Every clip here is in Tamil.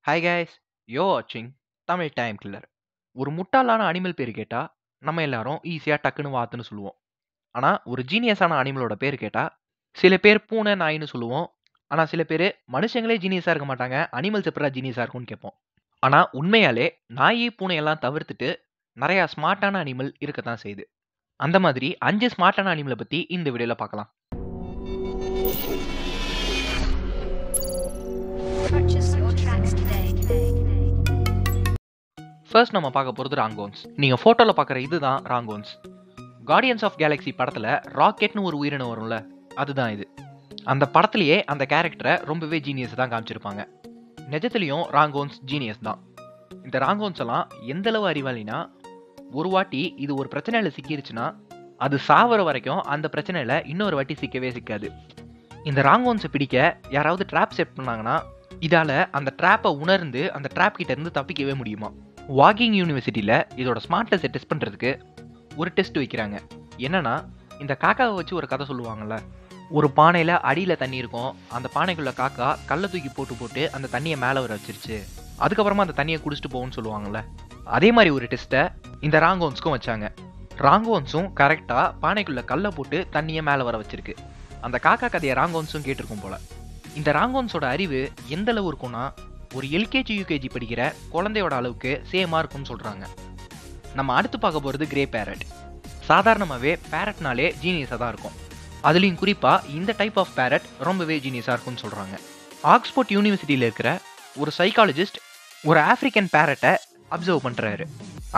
ஹாய் கைஸ், யோ வாட்சிங் தமிழ் டைம் கில்லர். ஒரு முட்டாளான அனிமல் பேர் கேட்டா நம்ம எல்லாரும் ஈஸியா டக்குன்னு வாத்துன்னு சொல்லுவோம். ஆனா ஒரு ஜீனியஸான அனிமலோட பேர் கேட்டா சில பேர் பூனை நாயின்னு சொல்லுவோம். ஆனா சில பேர் மனுஷங்களே ஜீனியஸா இருக்க மாட்டாங்க, அனிமல்ஸ் எப்படா ஜீனியஸா இருக்கும்னு கேட்போம். ஆனா உண்மையாலே நாய் பூனை எல்லாம் தவிர்த்துட்டு நிறைய ஸ்மார்ட்டான அனிமல் இருக்கத்தான் செய்யுது. அந்த மாதிரி 5 ஸ்மார்ட்டான அனிமலை பத்தி இந்த வீடியோல பார்க்கலாம். Purchase your tracks today. First நம்ம பார்க்க போகிறது ராங்கோன்ஸ். நீங்கள் ஃபோட்டோவில் பார்க்குற இதுதான் ராங்கோன்ஸ். கார்டியன்ஸ் ஆஃப் கேலக்ஸி படத்தில் ராக்கெட்னு ஒரு உயிரினம் வரும்ல, அதுதான் இது. அந்த படத்துலேயே அந்த கேரக்டரை ரொம்பவே ஜீனியஸ் தான் காமிச்சிருப்பாங்க. நிஜத்துலேயும் ராங்கோன்ஸ் ஜீனியஸ் தான். இந்த ராங்கோன்ஸ் எல்லாம் எந்தளவு அறிவாளினா, ஒரு வாட்டி இது ஒரு பிரச்சனையில் சிக்கிருச்சுன்னா அது சாவர வரைக்கும் அந்த பிரச்சனையில் இன்னொரு வாட்டி சிக்கவே சிக்காது. இந்த ராங்கோன்ஸை பிடிக்க யாராவது ட்ராப் செட் பண்ணாங்கன்னா இதால் அந்த ட்ராப்பை உணர்ந்து அந்த ட்ராப் கிட்ட இருந்து தப்பிக்கவே முடியுமா. வாகிங் யூனிவர்சிட்டியில் இதோட ஸ்மார்ட்னஸை டெஸ்ட் பண்ணுறதுக்கு ஒரு டெஸ்ட் வைக்கிறாங்க. என்னன்னா, இந்த காக்காவை வச்சு ஒரு கதை சொல்லுவாங்கள்ல, ஒரு பானையில் அடியில் தண்ணி இருக்கும், அந்த பானைக்குள்ளே காக்கா கல்லை தூக்கி போட்டு அந்த தண்ணியை மேலே வர வச்சிருச்சு, அதுக்கப்புறமா அந்த தண்ணியை குடிச்சிட்டு போகும்னு சொல்லுவாங்கள்ல, அதே மாதிரி ஒரு டெஸ்ட்டை இந்த ராங்கோன்ஸ்க்கும் வச்சாங்க. ராங்கோன்ஸும் கரெக்டாக பானைக்குள்ளே கல்லை போட்டு தண்ணியை மேலே வர வச்சிருக்கு. அந்த காக்கா கதையை ராங்கோன்ஸும் கேட்டிருக்கும் போல. இந்த ராங்கோன்ஸோட அறிவு எந்த அளவு இருக்கும்னா, ஒரு எல்கேஜி யூகேஜி படிக்கிற குழந்தையோட அளவுக்கு சேமாக இருக்கும்னு சொல்கிறாங்க. நம்ம அடுத்து பார்க்க போகிறது கிரே பேரட். சாதாரணமாகவே பேரட்னாலே ஜீனியஸாக தான் இருக்கும். அதுலேயும் குறிப்பாக இந்த டைப் ஆஃப் பேரட் ரொம்பவே ஜீனியஸாக இருக்கும்னு சொல்கிறாங்க. ஆக்ஸ்போர்ட் யூனிவர்சிட்டியில் இருக்கிற ஒரு சைக்காலஜிஸ்ட் ஒரு ஆஃப்ரிக்கன் பேரட்டை அப்சர்வ் பண்ணுறாரு.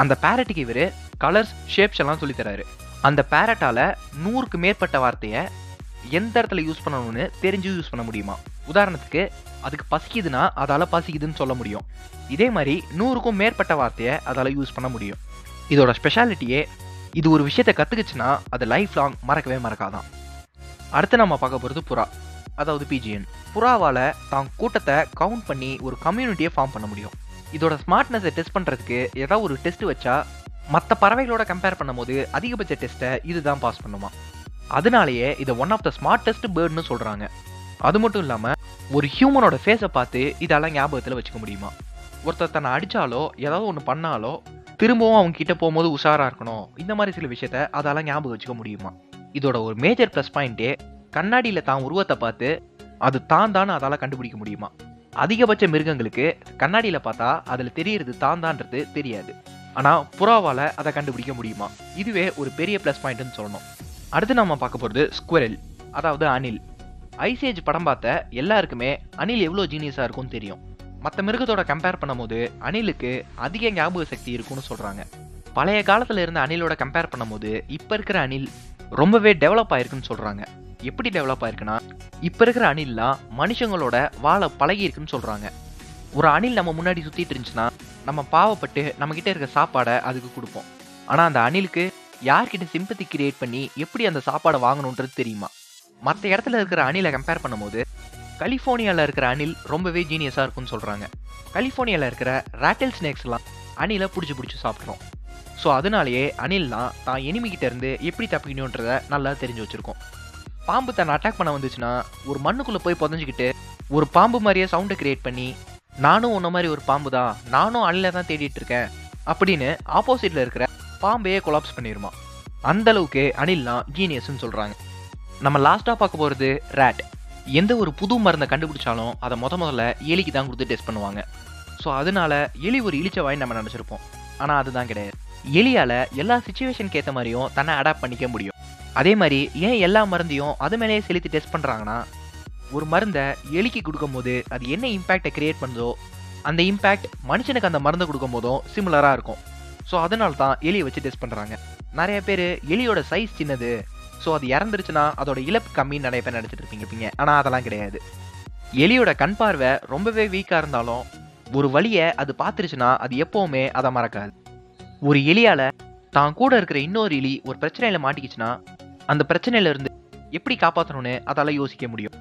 அந்த பேரட்டுக்கு இவர் கலர்ஸ், ஷேப்ஸ் எல்லாம் சொல்லித்தராரு. அந்த பேரட்டால் 100க்கு மேற்பட்ட வார்த்தையை எந்த இடத்துல யூஸ் பண்ணணும்னு தெரிஞ்சு யூஸ் பண்ண முடியுமா. உதாரணத்துக்கு, அதுக்கு பசிக்குதுன்னா அதால் பசிக்குதுன்னு சொல்ல முடியும். இதே மாதிரி 100க்கும் மேற்பட்ட வார்த்தையை அதால் யூஸ் பண்ண முடியும். இதோட ஸ்பெஷாலிட்டியே, இது ஒரு விஷயத்தை கற்றுக்குச்சுன்னா அது லைஃப் லாங் மறக்கவே மறக்காதான். அடுத்து நம்ம பார்க்க போகிறது புறா, அதாவது பிஜிஎன். புறாவால் தான் கூட்டத்தை கவுண்ட் பண்ணி ஒரு கம்யூனிட்டியை ஃபார்ம் பண்ண முடியும். இதோட ஸ்மார்ட்னஸை டெஸ்ட் பண்ணுறதுக்கு ஏதாவது ஒரு டெஸ்ட் வச்சா மற்ற பறவைகளோட கம்பேர் பண்ணும்போது அதிகபட்ச டெஸ்ட்டை இதுதான் பாஸ் பண்ணுமா. அதனாலேயே இதை ஒன் ஆஃப் த ஸ்மார்ட்டஸ்ட் பேர்ட்னு சொல்கிறாங்க. அது மட்டும் இல்லாமல் ஒரு ஹியூமனோட ஃபேஸை பார்த்து இதெல்லாம் ஞாபகத்தில் வச்சுக்க முடியுமா. ஒருத்தர் தன்னை அடித்தாலோ ஏதாவது ஒன்று பண்ணாலோ திரும்பவும் அவங்க கிட்ட போகும்போது உஷாராக இருக்கணும், இந்த மாதிரி சில விஷயத்த அதால் ஞாபகம் வச்சுக்க முடியுமா. இதோட ஒரு மேஜர் ப்ளஸ் பாயிண்ட்டே, கண்ணாடியில் தான் உருவத்தை பார்த்து அது தான் அதால் கண்டுபிடிக்க முடியுமா. அதிகபட்ச மிருகங்களுக்கு கண்ணாடியில் பார்த்தா அதில் தெரியறது தான்ன்றது தெரியாது. ஆனால் புறாவால் அதை கண்டுபிடிக்க முடியுமா. இதுவே ஒரு பெரிய ப்ளஸ் பாயிண்ட்னு சொல்லணும். அடுத்து நம்ம பார்க்க போகிறது ஸ்குவரல், அதாவது அணில். ஐசேஜ் படம் பார்த்த எல்லாருக்குமே அணில் எவ்வளோ ஜீனியஸாக இருக்கும்னு தெரியும். மற்ற மிருகத்தோட கம்பேர் பண்ணும்போது அணிலுக்கு அதிக ஞாபக சக்தி இருக்குன்னு சொல்கிறாங்க. பழைய காலத்தில் இருந்த அணிலோட கம்பேர் பண்ணும்போது இப்போ இருக்கிற அணில் ரொம்பவே டெவலப் ஆயிருக்குன்னு சொல்கிறாங்க. எப்படி டெவலப் ஆயிருக்குன்னா, இப்போ இருக்கிற அணில்லாம் மனுஷங்களோட வாழ பழகி இருக்குன்னு சொல்கிறாங்க. ஒரு அணில் நம்ம முன்னாடி சுற்றிட்டு இருந்துச்சுன்னா நம்ம பாவப்பட்டு நம்மக்கிட்ட இருக்க சாப்பாடை அதுக்கு கொடுப்போம். ஆனால் அந்த அணிலுக்கு யார்கிட்ட சிம்பத்தி கிரியேட் பண்ணி எப்படி அந்த சாப்பாடை வாங்கணுன்றது தெரியுமா. மற்ற இடத்துல இருக்கிற அணிலை கம்பேர் பண்ணும்போது கலிஃபோர்னியாவில் இருக்கிற அணில் ரொம்பவே ஜீனியஸாக இருக்கும்னு சொல்கிறாங்க. கலிஃபோர்னியாவில் இருக்கிற ராட்டில் ஸ்னேக்ஸ்லாம் அணிலை பிடிச்சி சாப்பிட்றோம். ஸோ அதனாலேயே அணில்லாம் தான் எனிமிக்கிட்ட இருந்து எப்படி தப்பிக்கணுன்றதை நல்லா தெரிஞ்சு வச்சுருக்கோம். பாம்பு தன்னை அட்டாக் பண்ண வந்துச்சுன்னா ஒரு மண்ணுக்குள்ளே போய் புதஞ்சிக்கிட்டு ஒரு பாம்பு மாதிரியே சவுண்டை கிரியேட் பண்ணி, நானும் உன்ன மாதிரி ஒரு பாம்பு தான், நானும் அணிலை தான் தேடிட்டு இருக்கேன் அப்படின்னு ஆப்போசிட்டில் இருக்கிற பாம்பையே கொலாப்ஸ் பண்ணிடுமா. அந்த அளவுக்கு அணில்லாம் ஜீனியஸ்ன்னு சொல்கிறாங்க. நம்ம லாஸ்ட்டாக பார்க்க போகிறது ரேட். எந்த ஒரு புது மருந்தை கண்டுபிடிச்சாலும் அதை முதல்ல எலிக்கு தான் கொடுத்து டெஸ்ட் பண்ணுவாங்க. ஸோ அதனால எலி ஒரு இளிச்சவாயின்னு நம்ம நினச்சிருப்போம். ஆனால் அதுதான் கிடையாது. எலியால் எல்லா சிச்சுவேஷனுக்கு ஏற்ற மாதிரியும் தன்னை அடாப்ட் பண்ணிக்க முடியும். அதே மாதிரி ஏன் எல்லா மருந்தையும் அது மேலேயே செலுத்தி டெஸ்ட் பண்ணுறாங்கன்னா, ஒரு மருந்தை எலிக்கு கொடுக்கும்போது அது என்ன இம்பேக்டை கிரியேட் பண்ணுதோ அந்த இம்பேக்ட் மனுஷனுக்கு அந்த மருந்தை கொடுக்கும் போதும் சிமிலராக இருக்கும். ஸோ அதனால தான் எலியை வச்சு டெஸ்ட் பண்ணுறாங்க. நிறைய பேர் எலியோட சைஸ் சின்னது, ஸோ அது இறந்துருச்சுன்னா அதோட இழப்பு கம்மின்னு நிறைய பேர் நினச்சிட்டு இருப்பீங்க. ஆனால் அதெல்லாம் கிடையாது. எலியோட கண் பார்வை ரொம்பவே வீக்காக இருந்தாலும் ஒரு வழியை அது பார்த்துருச்சுன்னா அது எப்போவுமே அதை மறக்காது. ஒரு எலியால் தான் கூட இருக்கிற இன்னொரு எலி ஒரு பிரச்சனையில் மாட்டிக்கிச்சுன்னா அந்த பிரச்சனையிலேருந்து எப்படி காப்பாற்றணும்னு அதால் யோசிக்க முடியும்.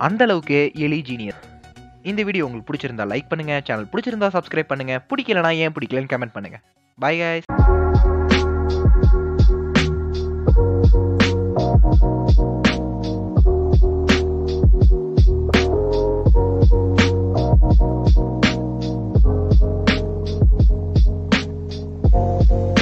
அந்த அளவுக்கு எலி ஜீனியஸ். இந்த வீடியோ உங்களுக்கு பிடிச்சிருந்தா லைக் பண்ணுங்கள், சேனல் பிடிச்சிருந்தா சப்ஸ்கிரைப் பண்ணுங்கள், பிடிக்கலனா ஏன் பிடிக்கலன்னு கமெண்ட் பண்ணுங்கள். Bye guys. பண்ணுங்க.